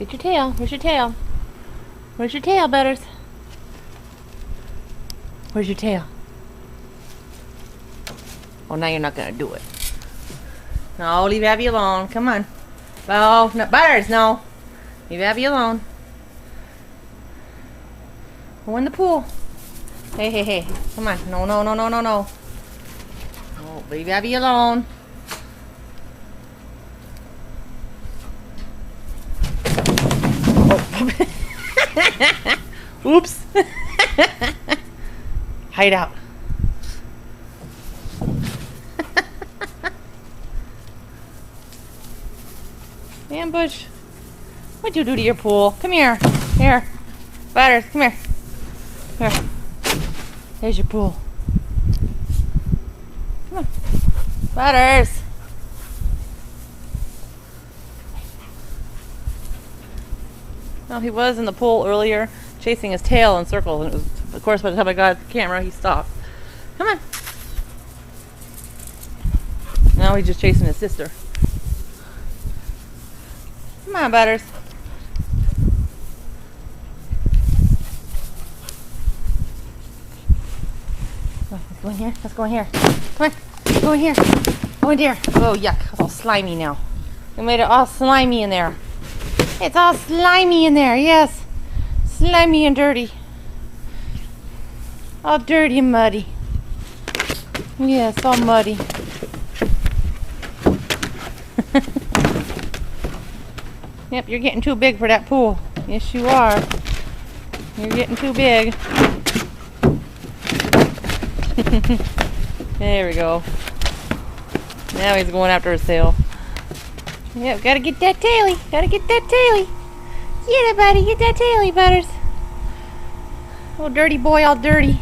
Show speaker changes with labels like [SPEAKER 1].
[SPEAKER 1] Get your tail. Where's your tail? Where's your tail, Butters? Where's your tail? Oh, now you're not gonna do it. No, leave Abby alone. Come on. Oh, no, Butters, no. Leave Abby alone. Go in the pool. Hey, hey, hey. Come on. No, no, no, no, no, no. Oh, leave Abby alone. Oh. Oops. Hide out. Ambush. What'd you do to your pool? Come here. Here. Butters, come here. Here. There's your pool. Come on. Butters. No, he was in the pool earlier, chasing his tail in circles, and it was, of course, by the time I got the camera, he stopped. Come on. Now he's just chasing his sister. Come on, Butters. Oh, let's go in here. Let's go in here. Come on. Go in here. Go in there. Oh, yuck. It's all slimy now. We made it all slimy in there. It's all slimy in there. Yes. Slimy and dirty. All dirty and muddy. Yes, all muddy. Yep, you're getting too big for that pool. Yes, you are. You're getting too big. There we go. Now he's going after his tail. Yep, gotta get that taily. Gotta get that taily. Get it, buddy. Get that taily, Butters. Oh, dirty boy, all dirty.